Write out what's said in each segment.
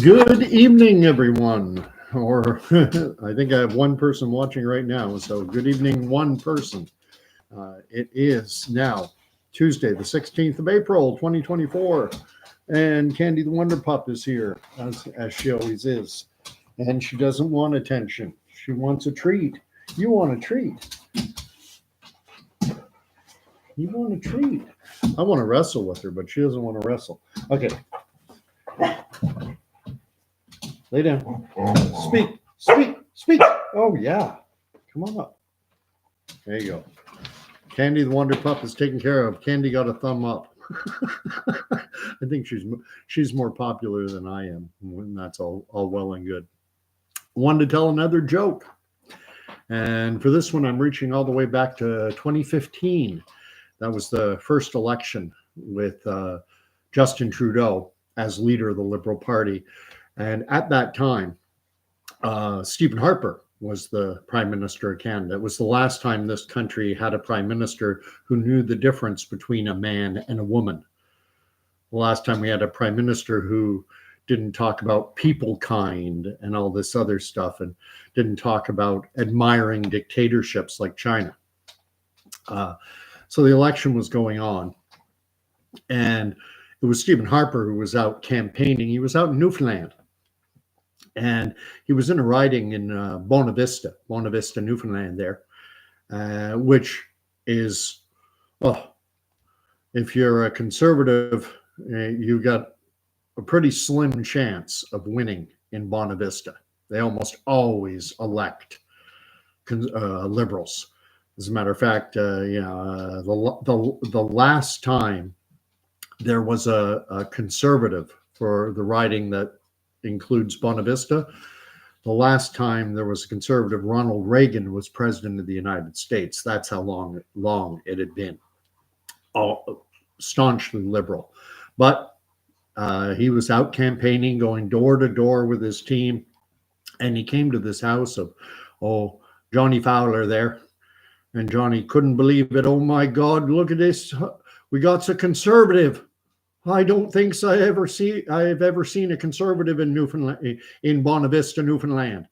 Good evening, everyone. Or I think I have one person watching right now. So good evening, one person. It is now Tuesday, the 16th of April, 2024. And Candy the Wonder Pup is here, as she always is. And she doesn't want attention. She wants a treat. You want a treat. You want a treat. I want to wrestle with her, but she doesn't want to wrestle. Okay. Lay down. Speak. Oh, yeah. Come on up. There you go. Candy the Wonder Pup is taken care of. Candy got a thumb up. I think she's more popular than I am, and that's all well and good. Wanted to tell another joke. And for this one, I'm reaching all the way back to 2015. That was the first election with Justin Trudeau as leader of the Liberal Party. And at that time, Stephen Harper was the Prime Minister of Canada. It was the last time this country had a Prime Minister who knew the difference between a man and a woman. The last time we had a Prime Minister who didn't talk about people kind and all this other stuff and didn't talk about admiring dictatorships like China. So the election was going on, and it was Stephen Harper who was out campaigning. He was out in Newfoundland, and he was in a riding in Bona Vista, Newfoundland there, which is, if you're a conservative, you've got a pretty slim chance of winning in Bona Vista. They almost always elect liberals. As a matter of fact, the last time there was a conservative for the riding that includes Bona Vista, the last time there was a conservative, Ronald Reagan was president of the United States. That's how long it had been. All staunchly liberal. But he was out campaigning, going door to door with his team, and he came to this house of, Johnny Fowler there. And Johnny couldn't believe it. Oh my God, look at this. We got a conservative. I don't think I have ever seen a conservative in Newfoundland, in Bona Vista, Newfoundland.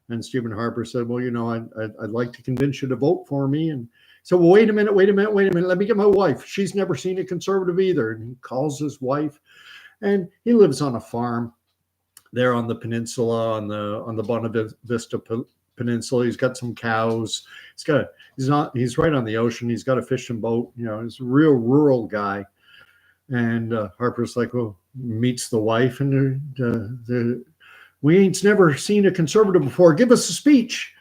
And Stephen Harper said, well, I'd like to convince you to vote for me. And so, well, wait a minute. Let me get my wife. She's never seen a conservative either. And he calls his wife, and he lives on a farm there on the peninsula, on the Bona Vista Peninsula. He's got some cows. He's right on the ocean. He's got a fishing boat. He's a real rural guy. And Harper's like, well, meets the wife, and we ain't never seen a conservative before. Give us a speech.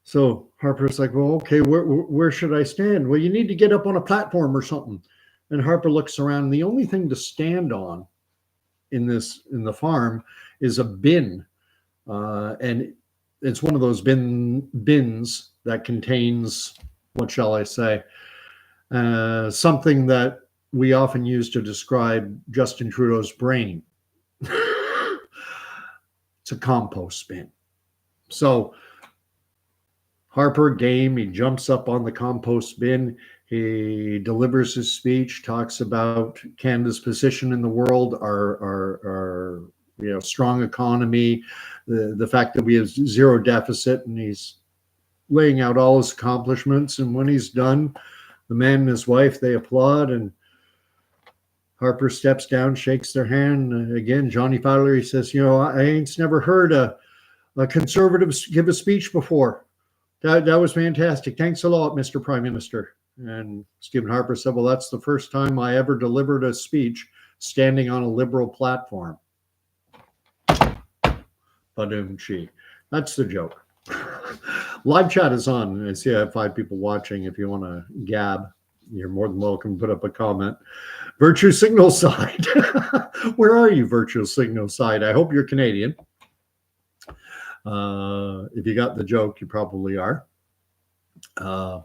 So Harper's like, well, okay, where should I stand? Well, you need to get up on a platform or something. And Harper looks around, and the only thing to stand on in the farm is a bin. And it's one of those bins that contains, what shall I say, something that we often use to describe Justin Trudeau's brain. It's a compost bin. So Harper game, he jumps up on the compost bin. He delivers his speech, talks about Canada's position in the world, our strong economy, the fact that we have zero deficit, and he's laying out all his accomplishments. And when he's done, the man and his wife, they applaud, and Harper steps down, shakes their hand. Again, Johnny Fowler, he says, I ain't never heard a conservative give a speech before. That was fantastic. Thanks a lot, Mr. Prime Minister. And Stephen Harper said, well, that's the first time I ever delivered a speech standing on a liberal platform. Ba-doom-chee. That's the joke. Live chat is on. I see I have 5 people watching. If you want to gab, you're more than welcome to put up a comment. Virtue Signal Side. Where are you, Virtue Signal Side? I hope you're Canadian. If you got the joke, you probably are. A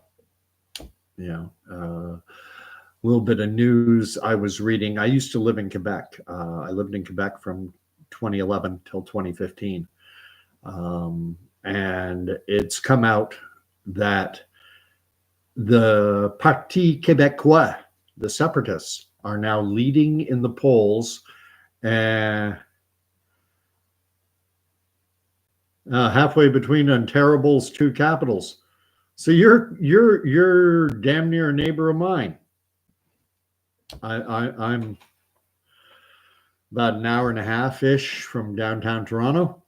little bit of news I was reading. I used to live in Quebec. I lived in Quebec from 2011 till 2015. And it's come out that the Parti Québécois, the separatists, are now leading in the polls And halfway between Ontario's two capitals. So you're damn near a neighbor of mine. I'm about an hour and a half ish from downtown Toronto.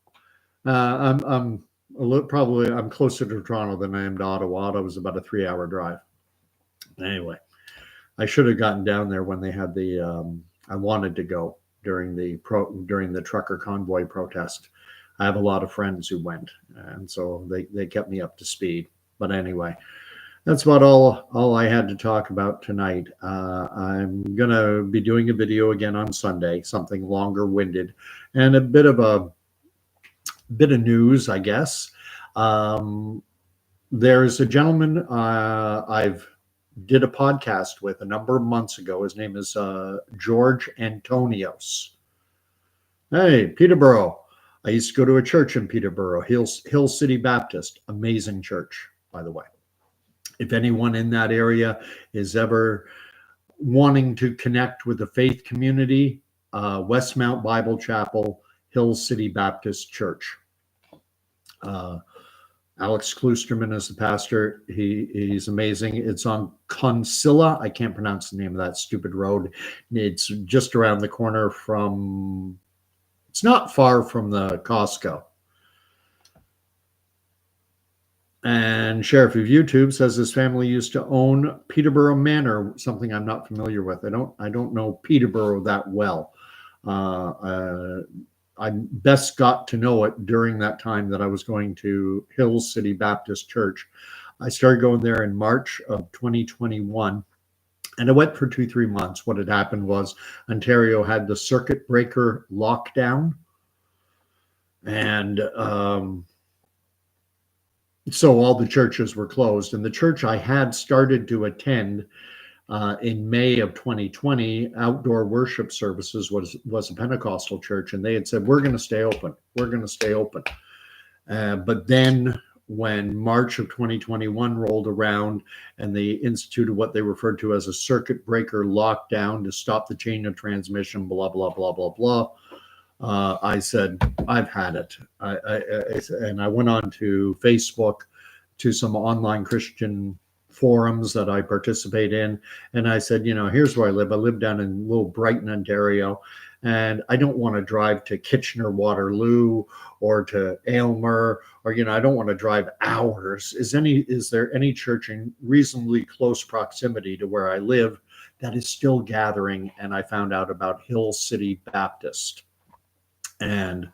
I'm a little, probably I'm closer to Toronto than I am to Ottawa. Ottawa's about a 3 hour drive. Anyway, I should have gotten down there when they had the. I wanted to go during the trucker convoy protest. I have a lot of friends who went, and so they kept me up to speed. But anyway, that's about all I had to talk about tonight. I'm gonna be doing a video again on Sunday, something longer winded, and a bit of news, I guess. There's a gentleman I've did a podcast with a number of months ago. His name is George Antonios. Hey, Peterborough. I used to go to a church in Peterborough, Hill City Baptist. Amazing church, by the way. If anyone in that area is ever wanting to connect with the faith community, Westmount Bible Chapel, Hill City Baptist Church. Alex Klusterman is the pastor. He's amazing. It's on Consilla. I can't pronounce the name of that stupid road. It's just around the corner from, it's not far from the Costco. And Sheriff of YouTube says his family used to own Peterborough Manor, something I'm not familiar with. I don't know Peterborough that well. I best got to know it during that time that I was going to Hill City Baptist Church. I started going there in March of 2021, and I went for 2-3 months. What had happened was Ontario had the circuit breaker lockdown, and so all the churches were closed. And the church I had started to attend in May of 2020, outdoor worship services was a Pentecostal church, and they had said, we're going to stay open. We're going to stay open. But then when March of 2021 rolled around and they instituted what they referred to as a circuit breaker lockdown to stop the chain of transmission, blah, blah, blah, blah, blah. I said, I've had it. And I went on to Facebook, to some online Christian forums that I participate in. And I said, here's where I live. I live down in little Brighton, Ontario, and I don't want to drive to Kitchener-Waterloo or to Aylmer, or, I don't want to drive hours. Is there any church in reasonably close proximity to where I live that is still gathering? And I found out about Hill City Baptist. And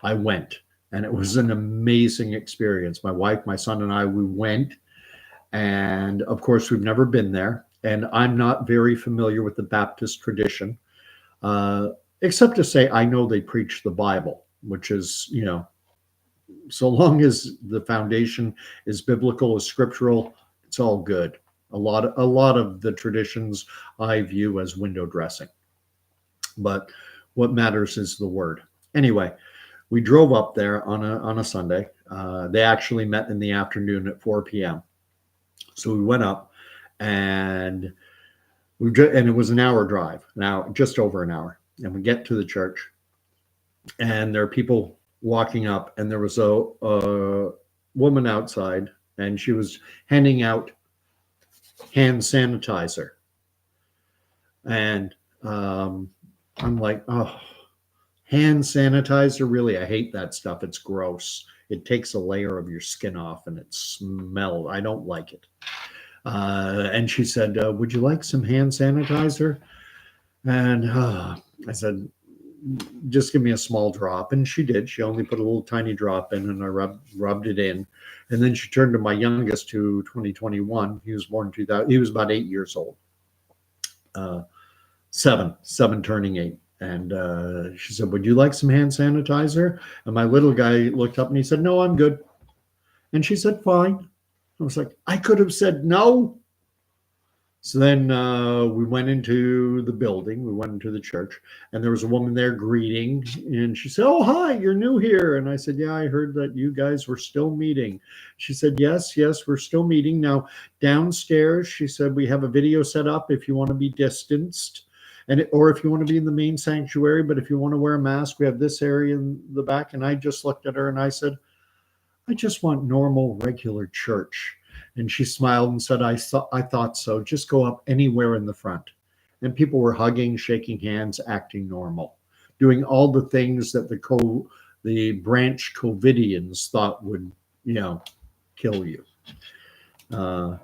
I went, and it was an amazing experience. My wife, my son, and I, we went. And of course, we've never been there. And I'm not very familiar with the Baptist tradition, except to say I know they preach the Bible, which is, so long as the foundation is biblical, is scriptural, it's all good. A lot of the traditions I view as window dressing. But what matters is the word. Anyway, we drove up there on a Sunday. They actually met in the afternoon at 4 p.m. So we went up, and it was an hour drive. Now, just over an hour. And we get to the church, and there are people walking up, and there was a woman outside, and she was handing out hand sanitizer. And I'm like, oh, hand sanitizer? Really? I hate that stuff. It's gross. It takes a layer of your skin off, and it smells. I don't like it. And she said, would you like some hand sanitizer? And I said, just give me a small drop. And she did. She only put a little tiny drop in, and I rubbed it in. And then she turned to my youngest, who 2021. He was born in 2000. He was about 8 years old. Seven turning 8. And she said, would you like some hand sanitizer? And my little guy looked up and he said, no, I'm good. And she said, fine. I was like, I could have said no. So then we went into the building. We went into the church, and there was a woman there greeting. And she said, oh, hi, you're new here. And I said, yeah, I heard that you guys were still meeting. She said, yes, we're still meeting. Now, downstairs, she said, we have a video set up if you want to be distanced. or if you want to be in the main sanctuary, but if you want to wear a mask, we have this area in the back. And I just looked at her and I said, I just want normal, regular church. And she smiled and said, I thought so. Just go up anywhere in the front. And people were hugging, shaking hands, acting normal, doing all the things that the branch COVIDians thought would, kill you. And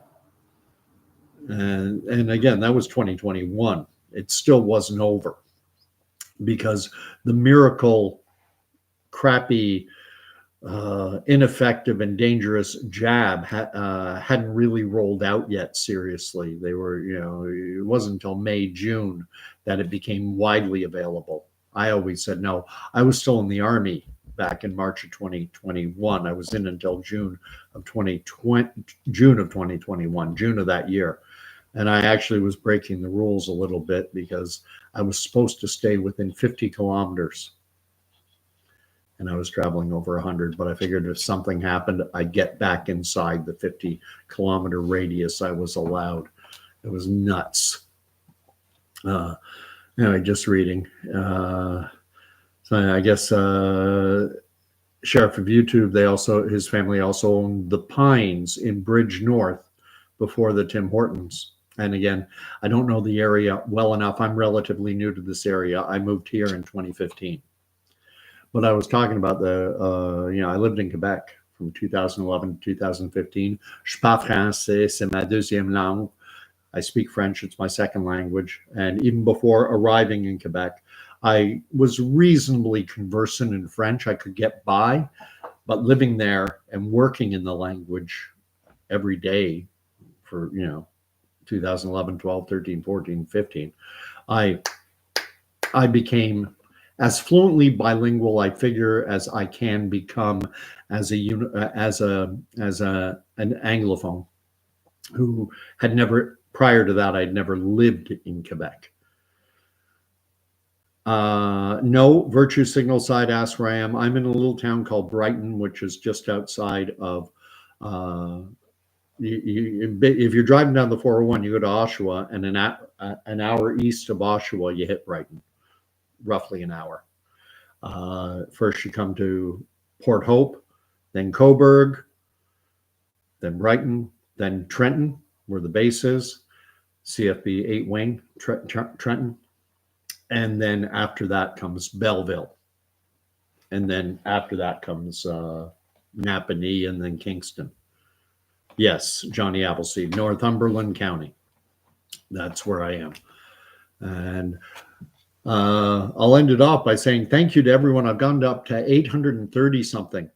again, that was 2021. It still wasn't over because the miracle, crappy, ineffective and dangerous jab hadn't really rolled out yet. Seriously, they were, it wasn't until May, June that it became widely available. I always said no. I was still in the Army back in March of 2021. I was in until June of 2021, June of that year. And I actually was breaking the rules a little bit because I was supposed to stay within 50 kilometers. And I was traveling over 100, but I figured if something happened, I'd get back inside the 50-kilometer radius I was allowed. It was nuts. Anyway, just reading. So I guess Sheriff of YouTube, his family also owned the Pines in Bridge North before the Tim Hortons. And again, I don't know the area well enough. I'm relatively new to this area. I moved here in 2015. But I was talking about I lived in Quebec from 2011 to 2015. Je parle français, c'est ma deuxième langue. I speak French, it's my second language. And even before arriving in Quebec, I was reasonably conversant in French. I could get by, but living there and working in the language every day for, 2011, 12, 13, 14, 15, I became as fluently bilingual, I figure, as I can become as an Anglophone who had never, prior to that, I'd never lived in Quebec. No, Virtue Signal side asks where I am. I'm in a little town called Brighton, which is just outside of, if you're driving down the 401, you go to Oshawa, and an hour east of Oshawa, you hit Brighton, roughly an hour. First you come to Port Hope, then Cobourg, then Brighton, then Trenton, where the base is, CFB 8 Wing, Trenton. And then after that comes Belleville. And then after that comes Napanee and then Kingston. Yes, Johnny Appleseed, Northumberland County. That's where I am. And I'll end it off by saying thank you to everyone. I've gone up to 830 something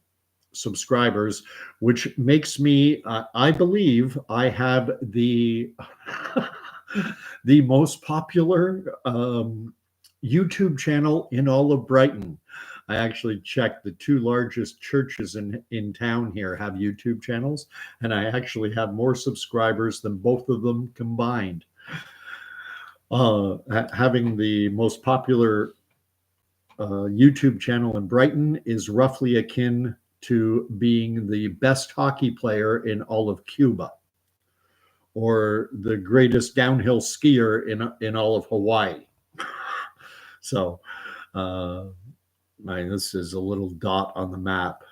subscribers, which makes me, I believe I have the the most popular YouTube channel in all of Brighton. I actually checked the two largest churches in town here have YouTube channels, and I actually have more subscribers than both of them combined. Having the most popular YouTube channel in Brighton is roughly akin to being the best hockey player in all of Cuba, or the greatest downhill skier in all of Hawaii. So this is a little dot on the map.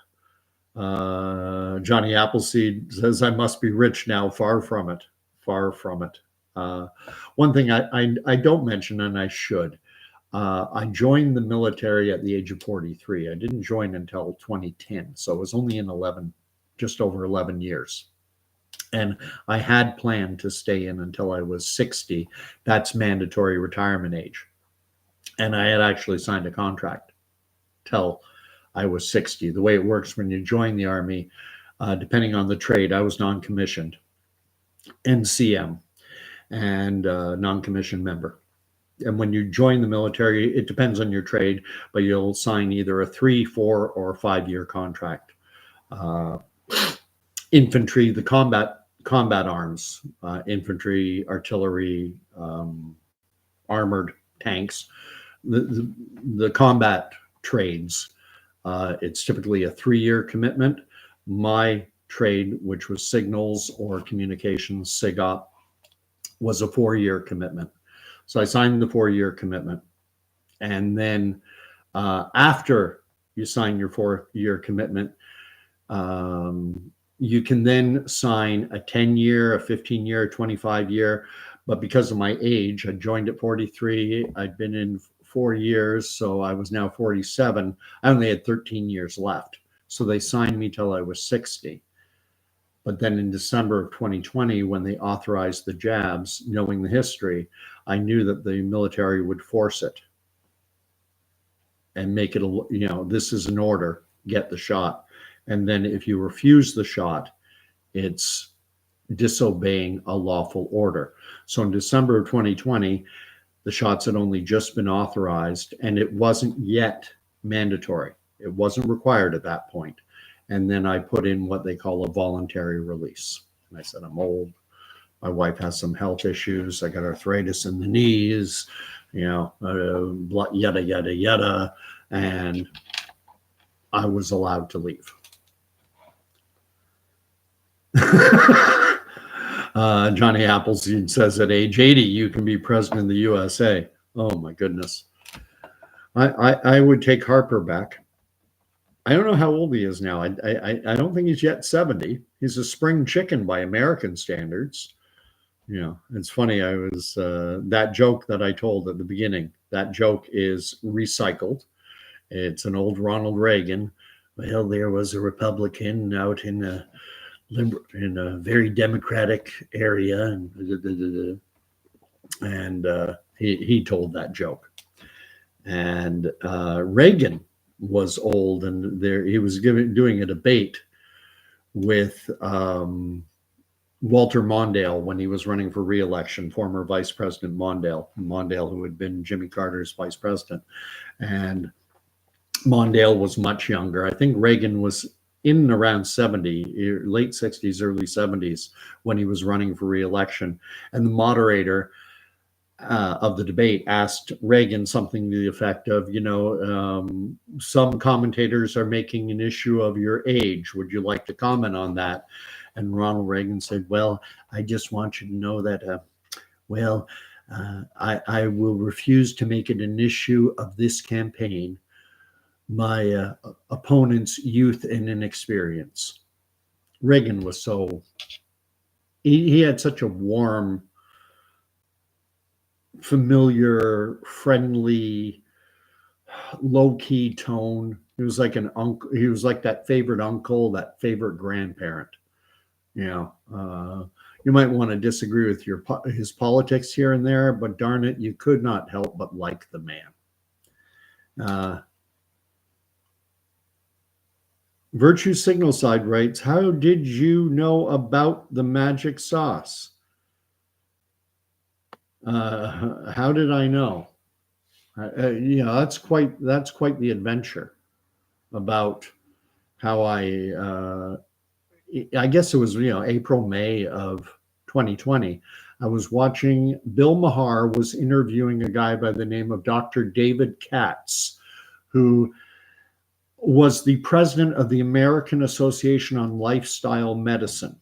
Johnny Appleseed says, I must be rich now. Far from it. Far from it. One thing I don't mention, and I should, I joined the military at the age of 43. I didn't join until 2010. So I was only in just over 11 years. And I had planned to stay in until I was 60. That's mandatory retirement age. And I had actually signed a contract till I was 60. The way it works when you join the Army, depending on the trade, I was non-commissioned, NCM, and non-commissioned member. And when you join the military, it depends on your trade, but you'll sign either a 3, 4, or 5-year contract. Infantry, the combat arms, infantry, artillery, armored tanks, the combat trades, it's typically a 3-year commitment. My trade, which was signals or communications, SIGOP, was a 4-year commitment. So I signed the 4-year commitment. And then after you sign your 4-year commitment, you can then sign a 10-year, a 15-year, a 25-year. But because of my age, I joined at 43. I'd been in 4 years, so I was now 47. I only had 13 years left. So they signed me till I was 60. But then in December of 2020, when they authorized the jabs, knowing the history, I knew that the military would force it and make it, this is an order, get the shot. And then if you refuse the shot, it's disobeying a lawful order. So in December of 2020, the shots had only just been authorized and it wasn't yet mandatory. It wasn't required at that point. And then I put in what they call a voluntary release. And I said, I'm old. My wife has some health issues. I got arthritis in the knees, yada, yada, yada. And I was allowed to leave. Johnny Appleseed says at age 80, you can be president of the USA. Oh, my goodness. I would take Harper back. I don't know how old he is now. I don't think he's yet 70. He's a spring chicken by American standards. It's funny. I was that joke that I told at the beginning. That joke is recycled. It's an old Ronald Reagan. Well, there was a Republican out in a very democratic area, and he told that joke. And Reagan was old, and he was doing a debate with Walter Mondale when he was running for re-election, former Vice President Mondale, who had been Jimmy Carter's vice president. And Mondale was much younger. I think Reagan was in and around 70, late 60s, early 70s, when he was running for re-election. And the moderator of the debate asked Reagan something to the effect of, some commentators are making an issue of your age. Would you like to comment on that? And Ronald Reagan said, well, I just want you to know that, I will refuse to make it an issue of this campaign, my opponent's youth and inexperience. Reagan was he had such a warm, familiar, friendly, low-key tone. He was like an uncle. He was like that favorite uncle, that favorite grandparent. You might want to disagree with his politics here and there, but darn it, you could not help but like the man. Virtue Signal Side writes, how did you know about the magic sauce? How did I know? That's quite the adventure about how I guess it was, April, May of 2020. I was watching, Bill Maher was interviewing a guy by the name of Dr. David Katz, who was the president of the American Association on Lifestyle Medicine,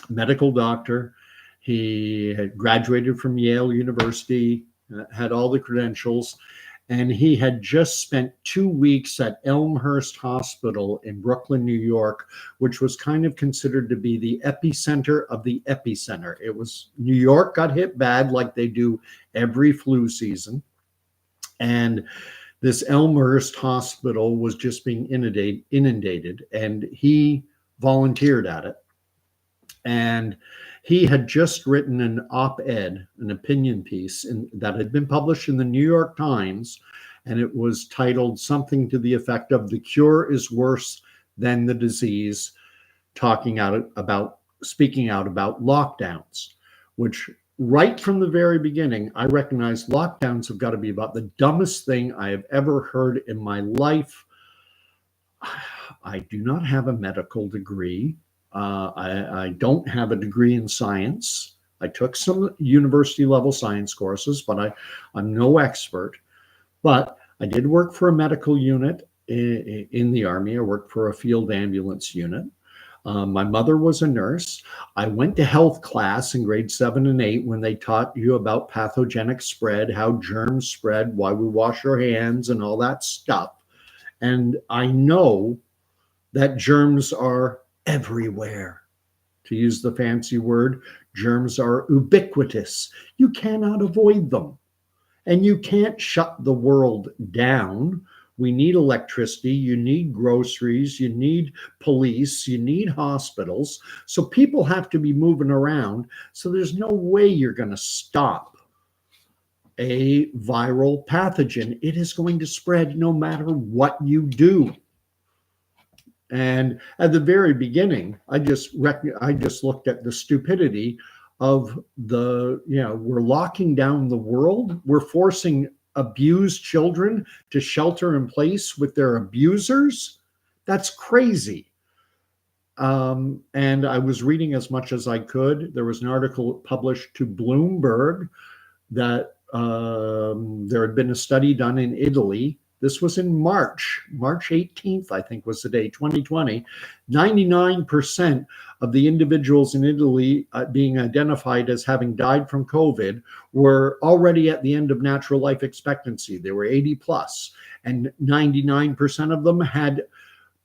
medical doctor. He had graduated from Yale University, had all the credentials, and he had just spent 2 weeks at Elmhurst Hospital in Brooklyn, New York, which was kind of considered to be the epicenter of the epicenter. It was, New York got hit bad like they do every flu season. And this Elmhurst Hospital was just being inundated, and he volunteered at it. And he had just written an op-ed, an opinion piece that had been published in the New York Times, and it was titled something to the effect of "The cure is worse than the disease," speaking out about lockdowns, which right from the very beginning, I recognized lockdowns have got to be about the dumbest thing I have ever heard in my life. I do not have a medical degree. I don't have a degree in science. I took some university level science courses, but I'm no expert. But I did work for a medical unit in the Army. I worked for a field ambulance unit. My mother was a nurse. I went to health class in grade 7 and 8 when they taught you about pathogenic spread, how germs spread, why we wash our hands, and all that stuff. And I know that germs are everywhere. To use the fancy word, germs are ubiquitous. You cannot avoid them. And you can't shut the world down. We need electricity, you need groceries, you need police, you need hospitals. So people have to be moving around. So there's no way you're going to stop a viral pathogen. It is going to spread no matter what you do. And at the very beginning, I just looked at the stupidity of we're locking down the world. We're forcing abused children to shelter in place with their abusers. That's crazy. And I was reading as much as I could. There was an article published to Bloomberg that there had been a study done in Italy. This was in March 18th, I think was the day, 2020. 99% of the individuals in Italy being identified as having died from COVID were already at the end of natural life expectancy. They were 80 plus, and 99% of them had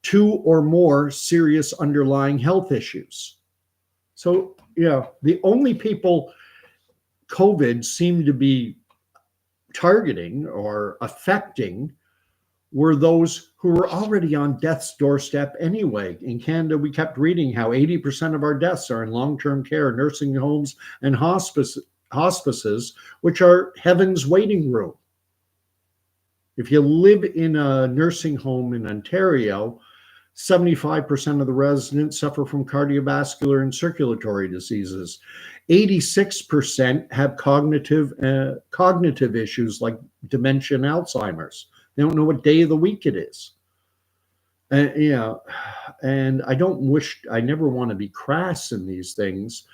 2 or more serious underlying health issues. So, the only people COVID seemed to be targeting or affecting were those who were already on death's doorstep anyway. In Canada, we kept reading how 80% of our deaths are in long-term care, nursing homes, and hospices, which are heaven's waiting room. If you live in a nursing home in Ontario, 75% of the residents suffer from cardiovascular and circulatory diseases. 86% have cognitive issues like dementia and Alzheimer's. They don't know what day of the week it is. And I never want to be crass in these things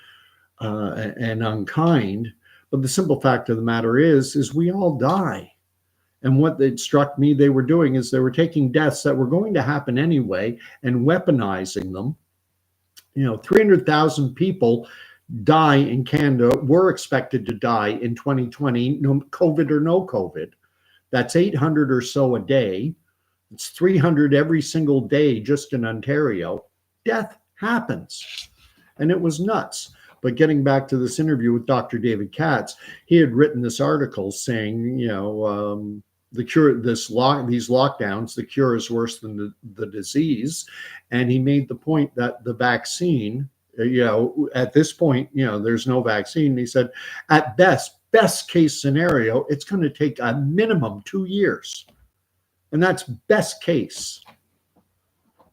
and unkind, but the simple fact of the matter is we all die. And what it struck me they were doing is they were taking deaths that were going to happen anyway and weaponizing them. 300,000 people die in Canada, were expected to die in 2020, no COVID or no COVID. That's 800 or so a day. It's 300 every single day just in Ontario. Death happens. And it was nuts. But getting back to this interview with Dr. David Katz, he had written this article saying, the cure, these lockdowns, the cure is worse than the disease. And he made the point that the vaccine, at this point, there's no vaccine. He said, at best case scenario, it's going to take a minimum 2 years. And that's best case.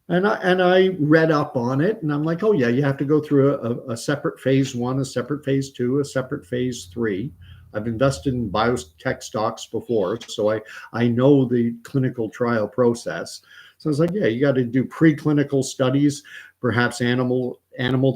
And I read up on it, and I'm like, oh yeah, you have to go through a separate phase 1, a separate phase 2, a separate phase 3. I've invested in biotech stocks before, so I know the clinical trial process. So I was like, yeah, you got to do preclinical studies, perhaps animal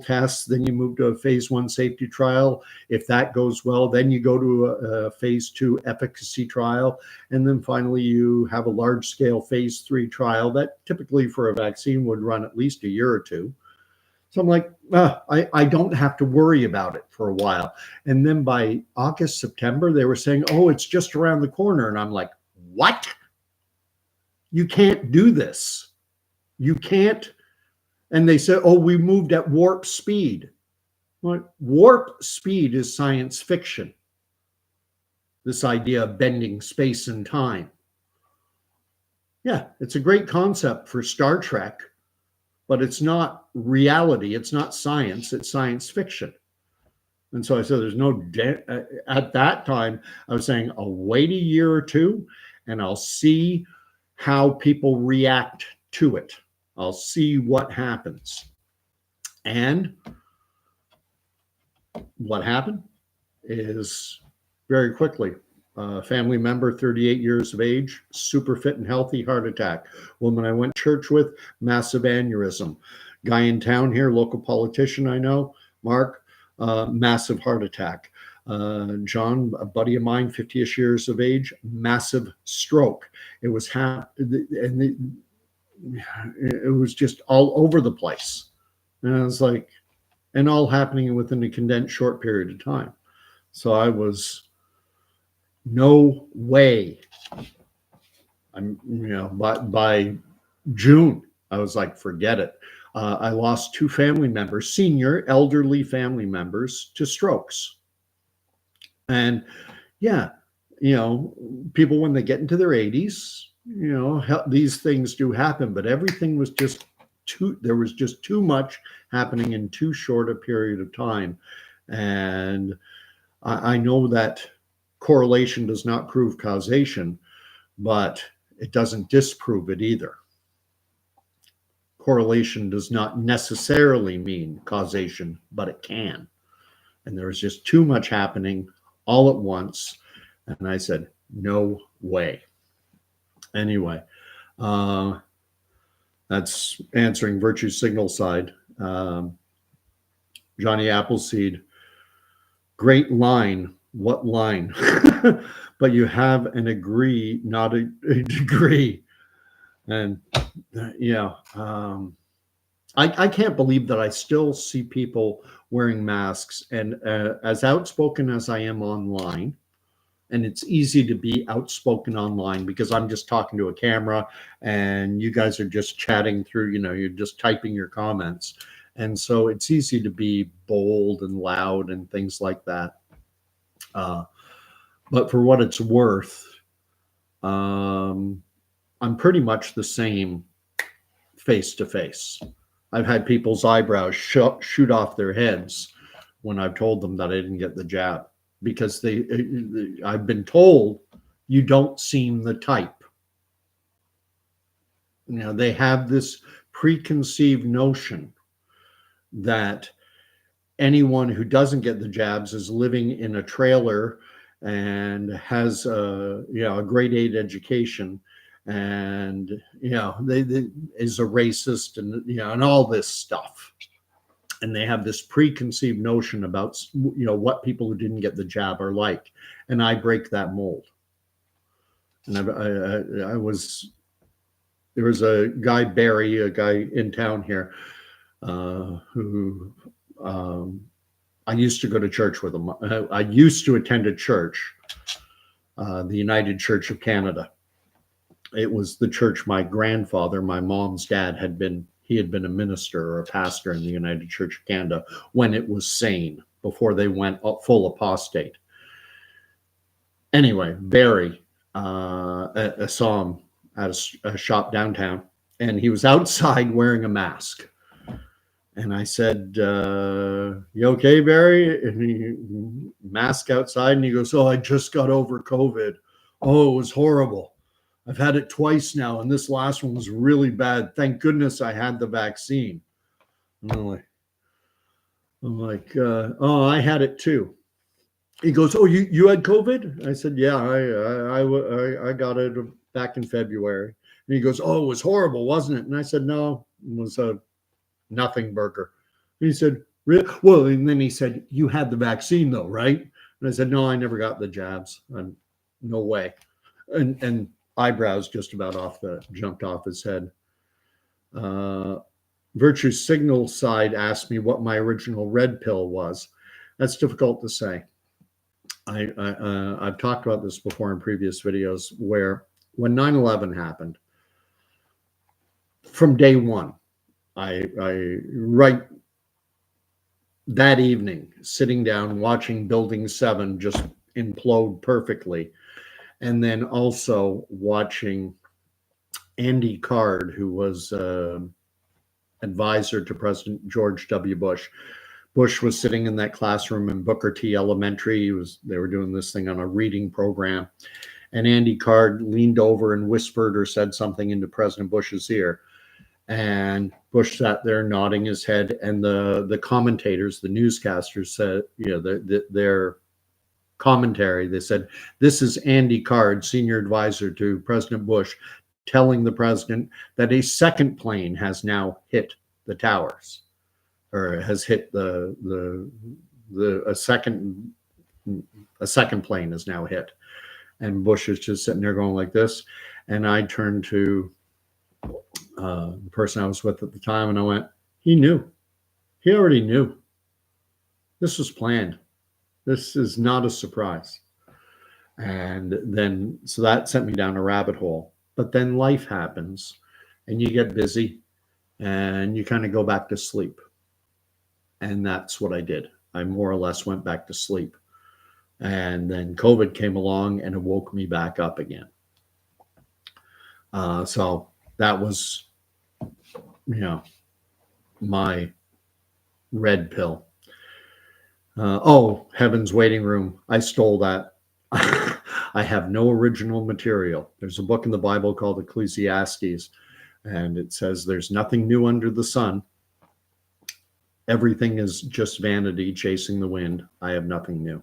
tests. Then you move to a phase 1 safety trial. If that goes well, then you go to a phase 2 efficacy trial. And then finally, you have a large scale phase 3 trial that typically for a vaccine would run at least a year or 2. So I'm like, I don't have to worry about it for a while. And then by August, September, they were saying, oh, it's just around the corner. And I'm like, what? You can't do this. You can't. And they said, oh, we moved at warp speed. Well, warp speed is science fiction. This idea of bending space and time. Yeah, it's a great concept for Star Trek, but it's not reality. It's not science. It's science fiction. And so I said, there's no, at that time, I was saying, I'll wait a year or 2 and I'll see how people react to it. I'll see what happens. And what happened is very quickly, family member, 38 years of age, super fit and healthy, heart attack. Woman I went to church with, massive aneurysm. Guy in town here, local politician I know, Mark, massive heart attack. John, a buddy of mine, 50-ish years of age, massive stroke. It was it was just all over the place. And I was like, and all happening within a condensed short period of time. So I was, no way. By June, I was like, forget it. I lost two family members, senior elderly family members, to strokes. And yeah, people when they get into their 80s, these things do happen, but everything was just there was just too much happening in too short a period of time. And I know that correlation does not prove causation, but it doesn't disprove it either. Correlation does not necessarily mean causation, but it can. And there was just too much happening all at once. And I said, no way. Anyway, that's answering Virtue Signal side. Johnny Appleseed, great line. What line? But you have an agree, not a degree. And I can't believe that I still see people wearing masks. And as outspoken as I am online, and it's easy to be outspoken online because I'm just talking to a camera and you guys are just chatting through, you're just typing your comments. And so it's easy to be bold and loud and things like that. But for what it's worth, I'm pretty much the same face to face. I've had people's eyebrows shoot off their heads when I've told them that I didn't get the jab, because I've been told, you don't seem the type. They have this preconceived notion that anyone who doesn't get the jabs is living in a trailer and has a grade 8 education, and they is a racist, and and all this stuff. And they have this preconceived notion about what people who didn't get the jab are like. And I break that mold. And there was a guy, Barry, a guy in town here, who I used to go to church with him. I used to attend a church, the United Church of Canada. It was the church my grandfather, my mom's dad, had been. He had been a minister or a pastor in the United Church of Canada when it was sane, before they went full apostate. Anyway, Barry, I saw him at a shop downtown, and he was outside wearing a mask. And I said, you okay, Barry? And he mask outside, and he goes, oh, I just got over COVID. Oh, it was horrible. I've had it twice now, and this last one was really bad. Thank goodness I had the vaccine. And I'm like, oh, I had it too. He goes, oh, you had COVID? I said, yeah, I got it back in February. And he goes, oh, it was horrible, wasn't it? And I said, no, it was a nothing burger. And he said, really? Well, and then he said, you had the vaccine though, right? And I said, no, I never got the jabs. No way. And eyebrows just about jumped off his head. Virtue Signal side asked me what my original red pill was. That's difficult to say. I've talked about this before in previous videos, where when 9/11 happened, from day one, I right that evening, sitting down watching Building 7 just implode perfectly, and then also watching Andy Card, who was advisor to President George W. Bush. Bush was sitting in that classroom in Booker T Elementary. They were doing this thing on a reading program. And Andy Card leaned over and whispered or said something into President Bush's ear. And Bush sat there nodding his head. And the commentators, the newscasters said, their commentary, they said, this is Andy Card, senior advisor to President Bush, telling the president that a second plane has now hit the towers, or has hit a second plane has now hit. And Bush is just sitting there going like this. And I turned to the person I was with at the time, and I went, he knew. He already knew. This was planned. This is not a surprise. And then, so that sent me down a rabbit hole. But then life happens and you get busy and you kind of go back to sleep. And that's what I did. I more or less went back to sleep. And then COVID came along and it woke me back up again. So that was, my red pill. Heaven's Waiting Room. I stole that. I have no original material. There's a book in the Bible called Ecclesiastes, and it says there's nothing new under the sun. Everything is just vanity chasing the wind. I have nothing new.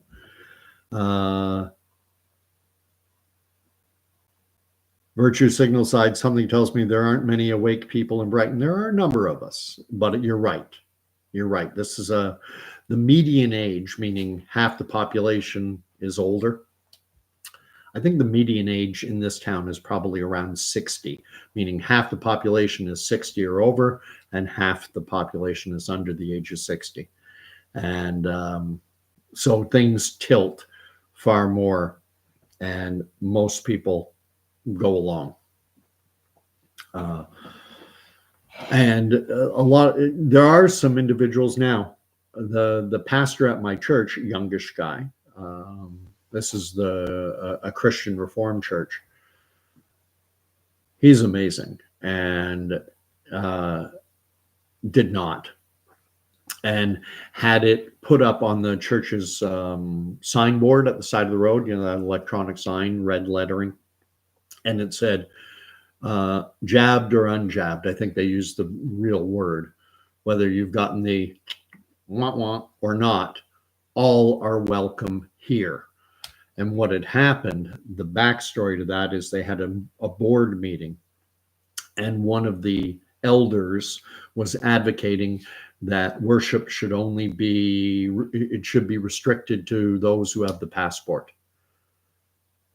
Virtue signal side, something tells me there aren't many awake people in Brighton. There are a number of us, but you're right. You're right. This is the median age, meaning half the population is older. I think the median age in this town is probably around 60, meaning half the population is 60 or over, and half the population is under the age of 60. And so things tilt far more, and most people go along. There are some individuals now. The pastor at my church, youngish guy, this is a Christian Reformed church. He's amazing and did not, and had it put up on the church's signboard at the side of the road, that electronic sign, red lettering, and it said, jabbed or unjabbed. I think they used the real word. Whether you've gotten the wah-wah or not, all are welcome here. And what had happened, the backstory to that is they had a board meeting, and one of the elders was advocating that worship should be restricted to those who have the passport.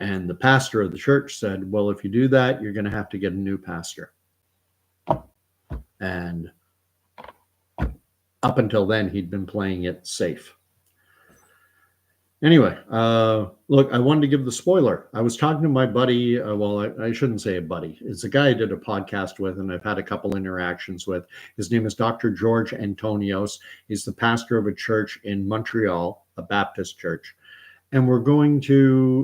And the pastor of the church said, well, if you do that, you're going to have to get a new pastor. And up until then, he'd been playing it safe. Anyway, look, I wanted to give the spoiler. I was talking to my buddy. I shouldn't say a buddy. It's a guy I did a podcast with, and I've had a couple interactions with. His name is Dr. George Antonios. He's the pastor of a church in Montreal, a Baptist church. And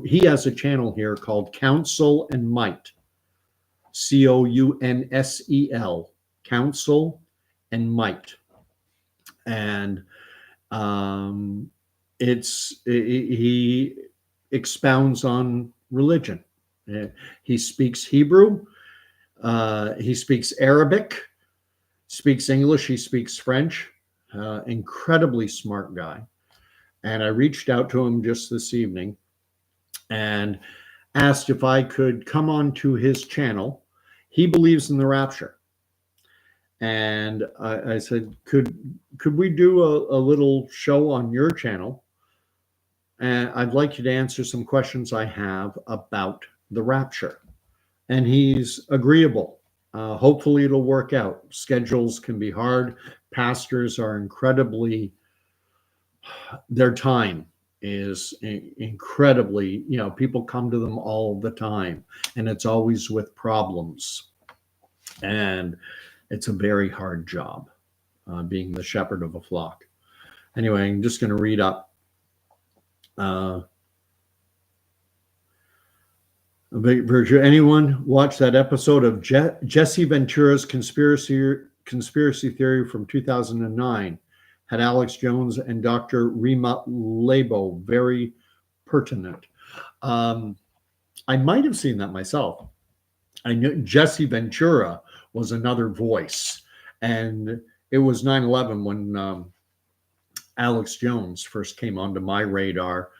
he has a channel here called Counsel and Might, Counsel, Counsel and Might. And he expounds on religion. He speaks Hebrew, he speaks Arabic, speaks English, he speaks French. Incredibly smart guy. And I reached out to him just this evening and asked if I could come on to his channel. He believes in the rapture. And I said, could we do a little show on your channel? And I'd like you to answer some questions I have about the rapture. And he's agreeable. Hopefully it'll work out. Schedules can be hard. Pastors are their time is incredibly, people come to them all the time, and it's always with problems. And it's a very hard job, being the shepherd of a flock. Anyway, I'm just going to read up. Anyone watch that episode of Jesse Ventura's conspiracy theory from 2009? Had Alex Jones and Dr. Rima Labo, very pertinent. I might have seen that myself. I knew Jesse Ventura was another voice, and it was 9/11 when Alex Jones first came onto my radar,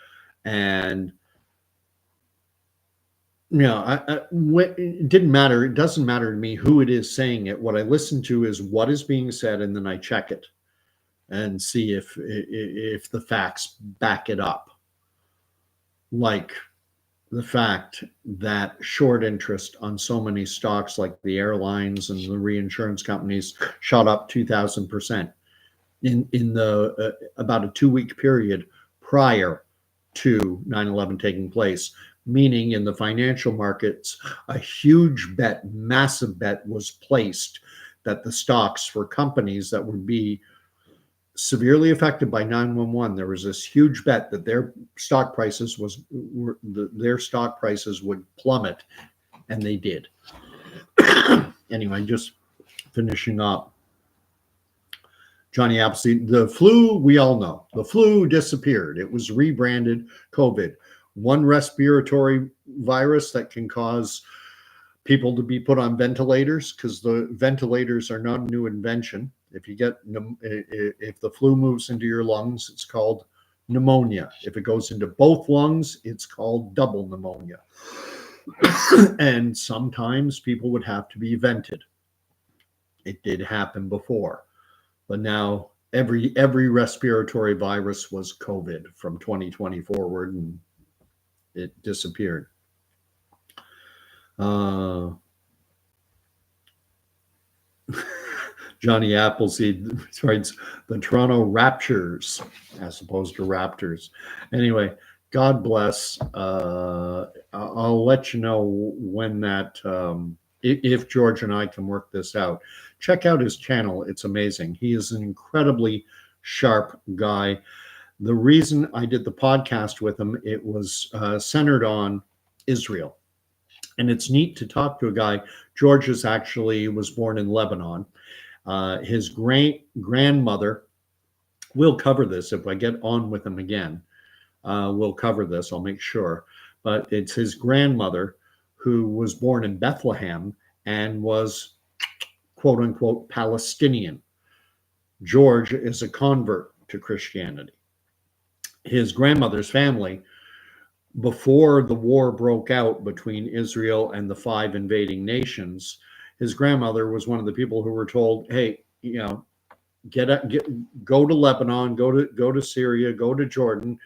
and it didn't matter. It doesn't matter to me who it is saying it. What I listen to is what is being said, and then I check it and see if the facts back it up. Like the fact that short interest on so many stocks like the airlines and the reinsurance companies shot up 2,000%. in the about a 2-week period prior to 9/11 taking place, meaning in the financial markets, a huge bet, massive bet was placed that the stocks for companies that would be severely affected by 9/11, there was this huge bet that their stock prices their stock prices would plummet, and they did. Anyway, just finishing up. Johnny Appleseed, the flu, we all know. The flu disappeared. It was rebranded COVID. One respiratory virus that can cause people to be put on ventilators, because the ventilators are not a new invention. If the flu moves into your lungs, it's called pneumonia. If it goes into both lungs, it's called double pneumonia. And sometimes people would have to be vented. It did happen before. But now every respiratory virus was COVID from 2020 forward, and it disappeared. Johnny Appleseed writes the Toronto Raptures as opposed to Raptors. Anyway, God bless. I'll let you know when that, if George and I can work this out. Check out his channel. It's amazing. He is an incredibly sharp guy. The reason I did the podcast with him, it was centered on Israel. And it's neat to talk to a guy. George was born in Lebanon. His grandmother, we'll cover this if I get on with him again. We'll cover this, I'll make sure. But it's his grandmother who was born in Bethlehem and was, quote unquote, Palestinian. George is a convert to Christianity. His grandmother's family, before the war broke out between Israel and the 5 invading nations, his grandmother was one of the people who were told, hey, go to Lebanon, go to Syria, go to Jordan,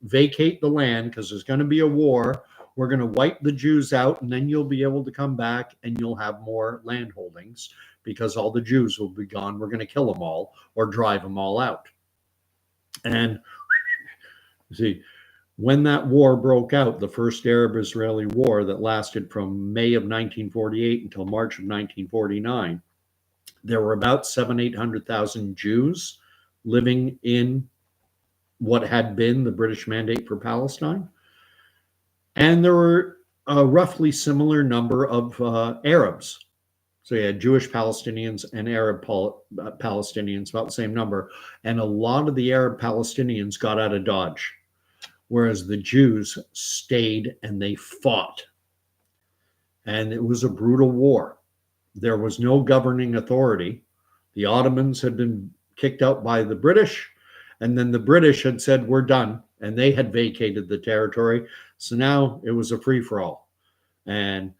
vacate the land, because there's going to be a war. We're going to wipe the Jews out, and then you'll be able to come back and you'll have more land holdings, because all the Jews will be gone. We're going to kill them all or drive them all out. And see, when that war broke out, the first Arab-Israeli war that lasted from May of 1948 until March of 1949, there were about 700,000-800,000 Jews living in what had been the British Mandate for Palestine. And there were a roughly similar number of Arabs. So you had Jewish Palestinians and Arab Palestinians, about the same number. And a lot of the Arab Palestinians got out of Dodge, whereas the Jews stayed and they fought. And it was a brutal war. There was no governing authority. The Ottomans had been kicked out by the British, and then the British had said, we're done, and they had vacated the territory. So now it was a free-for-all. And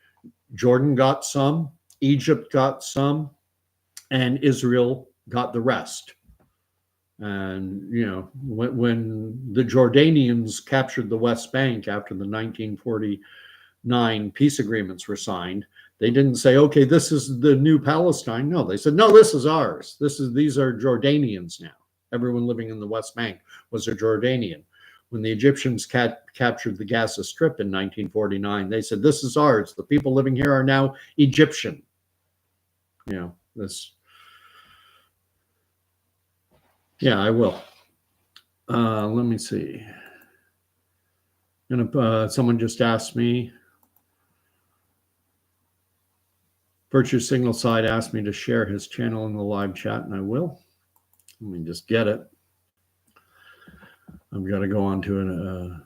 Jordan got some, Egypt got some, and Israel got the rest. And, when the Jordanians captured the West Bank after the 1949 peace agreements were signed, they didn't say, okay, this is the new Palestine. No, they said, no, this is ours. These are Jordanians now. Everyone living in the West Bank was a Jordanian. When the Egyptians captured the Gaza Strip in 1949, they said, this is ours. The people living here are now Egyptian. Yeah, I will. Let me see. Someone just asked me, Virtue Signal Side asked me to share his channel in the live chat, and I will. Let me just get it. I've got to go on to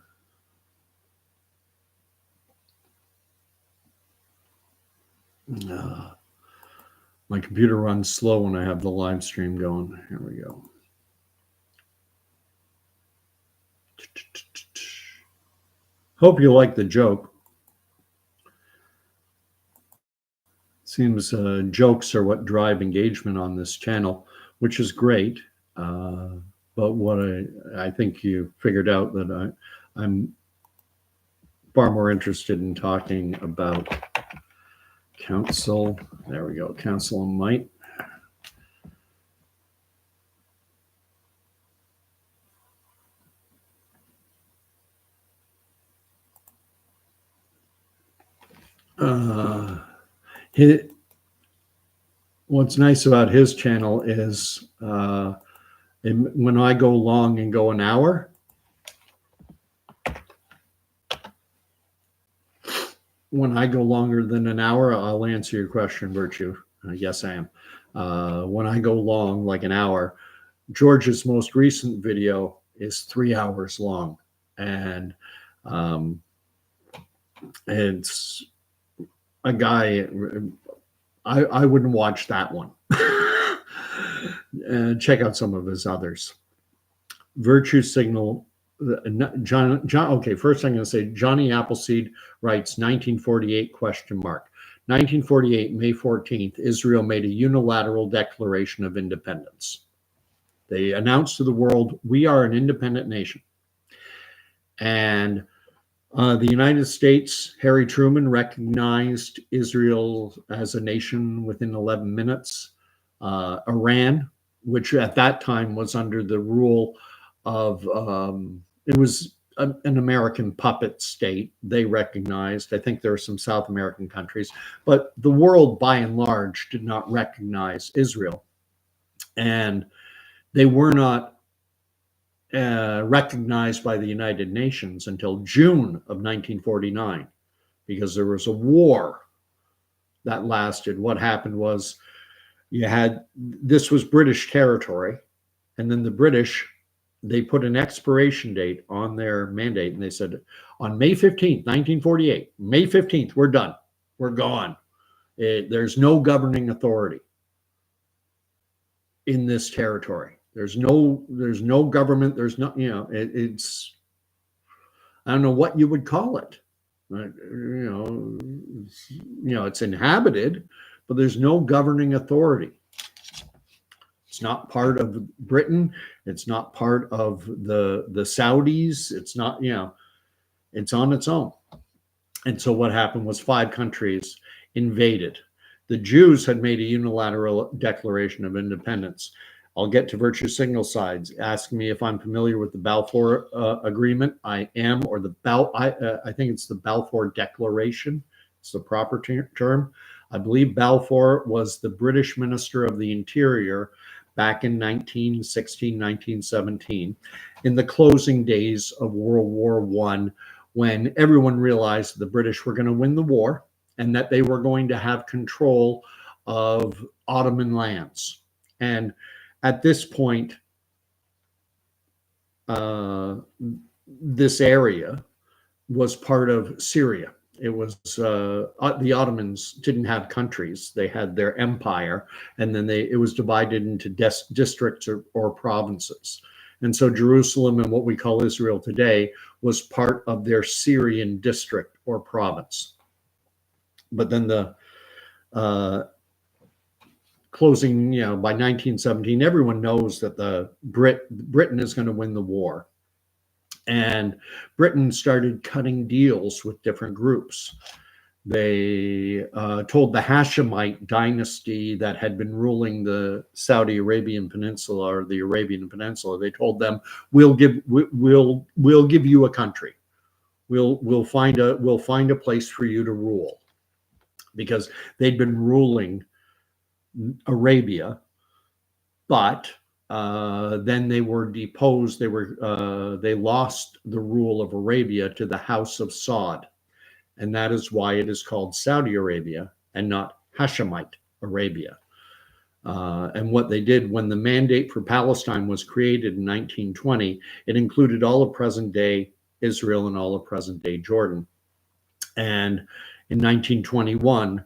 my computer runs slow when I have the live stream going. Here we go. Hope you like the joke. Seems jokes are what drive engagement on this channel, which is great. But what I think you figured out that I'm far more interested in talking about council. There we go, council and might. What's nice about his channel is when I go long and go an hour, when I go longer than an hour, I'll answer your question, Virtue. Yes, I am. When I go long, like an hour, George's most recent video is 3 hours long. And it's a guy, I wouldn't watch that one. And check out some of his others. Virtue Signal. John, okay, first I'm going to say Johnny Appleseed writes 1948 question mark. 1948, May 14th, Israel made a unilateral declaration of independence. They announced to the world, we are an independent nation. And the United States, Harry Truman recognized Israel as a nation within 11 minutes. Iran, which at that time was under the rule of, it was an American puppet state, they recognized. I think there are some South American countries, but the world by and large did not recognize Israel. And they were not recognized by the United Nations until June of 1949, because there was a war that lasted. What happened was this was British territory, and then the British, they put an expiration date on their mandate, and they said, on May 15th, 1948, May 15th, we're done. We're gone. There's no governing authority in this territory. There's no government. There's no, it's, I don't know what you would call it. It's inhabited, but there's no governing authority. It's not part of Britain. It's not part of the Saudis. It's not, it's on its own. And so what happened was 5 countries invaded. The Jews had made a unilateral declaration of independence. I'll get to Virtue Signal sides. Ask me if I'm familiar with the Balfour Agreement. I am, or I think it's the Balfour Declaration. It's the proper term. I believe Balfour was the British Minister of the Interior back in 1916, 1917, in the closing days of World War I, when everyone realized the British were going to win the war and that they were going to have control of Ottoman lands. And at this point, this area was part of Syria. It was the Ottomans didn't have countries; they had their empire, and then it was divided into districts or provinces. And so Jerusalem, and what we call Israel today, was part of their Syrian district or province. But then the closing, by 1917, everyone knows that Britain is going to win the war. And Britain started cutting deals with different groups. They told the Hashemite dynasty that had been ruling the Saudi Arabian Peninsula, or the Arabian Peninsula, they told them, we'll give you a country. We'll find a place for you to rule, because they'd been ruling Arabia, but then they were deposed. They lost the rule of Arabia to the House of Saud, and that is why it is called Saudi Arabia and not Hashemite Arabia. And what they did when the Mandate for Palestine was created in 1920, it included all of present-day Israel and all of present-day Jordan. And in 1921,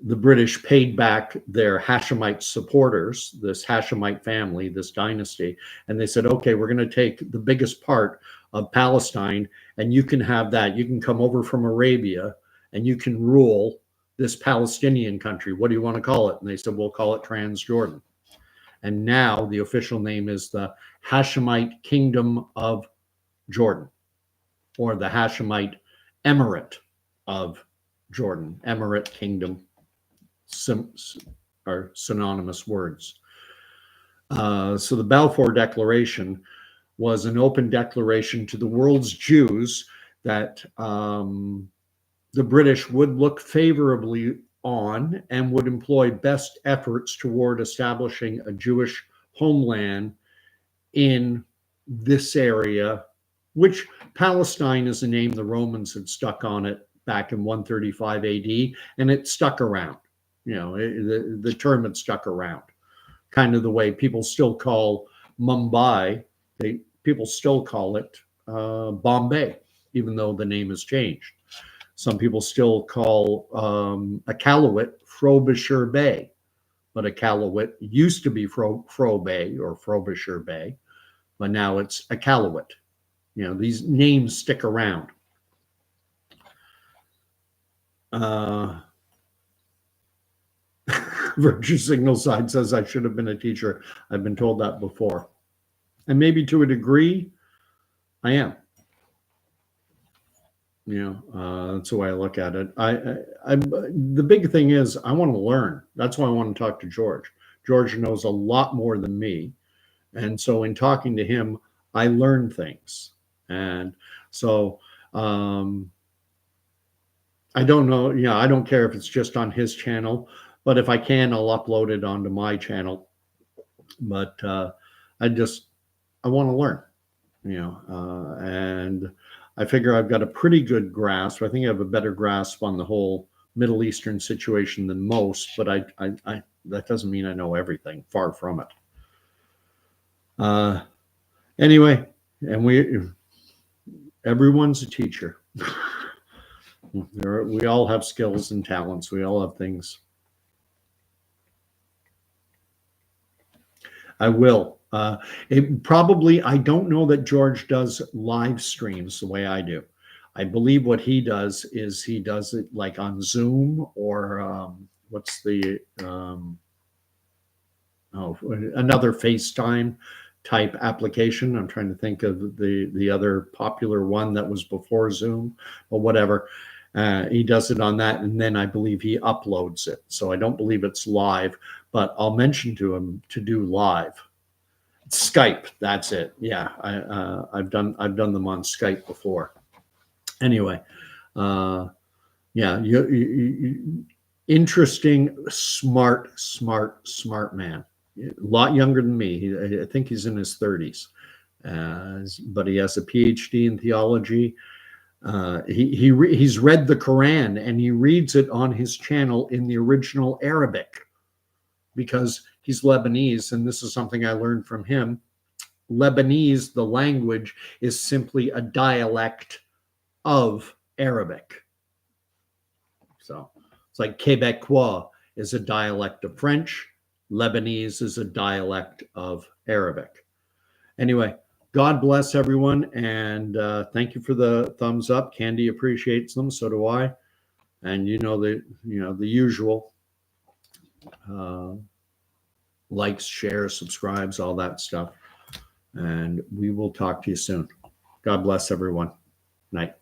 the British paid back their Hashemite supporters, this Hashemite family, this dynasty, and they said, okay, we're going to take the biggest part of Palestine, and you can have that. You can come over from Arabia, and you can rule this Palestinian country. What do you want to call it? And they said, we'll call it Transjordan. And now the official name is the Hashemite Kingdom of Jordan, or the Hashemite Emirate of Jordan, Emirate Kingdom. Are synonymous words. So the Balfour Declaration was an open declaration to the world's Jews that the British would look favorably on and would employ best efforts toward establishing a Jewish homeland in this area, which Palestine is a name the Romans had stuck on it back in 135 AD, and it stuck around. The term had stuck around, kind of the way people still call Mumbai. People still call it Bombay, even though the name has changed. Some people still call Iqaluit Frobisher Bay, but Iqaluit used to be Fro Bay or Frobisher Bay, but now it's Iqaluit. These names stick around. Virtue Signal Side says I should have been a teacher. I've been told that before. And maybe to a degree, I am. That's the way I look at it. The big thing is I want to learn. That's why I want to talk to George. George knows a lot more than me. And so in talking to him, I learn things. And so I don't know, I don't care if it's just on his channel, but if I can, I'll upload it onto my channel. But I want to learn, and I figure I've got a pretty good grasp. I think I have a better grasp on the whole Middle Eastern situation than most, but I that doesn't mean I know everything. Far from it. Anyway, and everyone's a teacher. We all have skills and talents. We all have things. I will. I don't know that George does live streams the way I do. I believe what he does is he does it like on Zoom or what's the another FaceTime type application. I'm trying to think of the other popular one that was before Zoom or whatever. He does it on that, and then I believe he uploads it. So I don't believe it's live, but I'll mention to him to do live. Skype, that's it. Yeah, I've done them on Skype before. Anyway, yeah, interesting, smart man. A lot younger than me. I think he's in his 30s, but he has a PhD in theology. He's read the Quran and he reads it on his channel in the original Arabic because he's Lebanese, and this is something I learned from him. Lebanese, the language, is simply a dialect of Arabic. So it's like Quebecois is a dialect of French. Lebanese is a dialect of Arabic. Anyway, God bless everyone, and thank you for the thumbs up. Candy appreciates them, so do I. And the usual likes, shares, subscribes, all that stuff. And we will talk to you soon. God bless everyone. Night.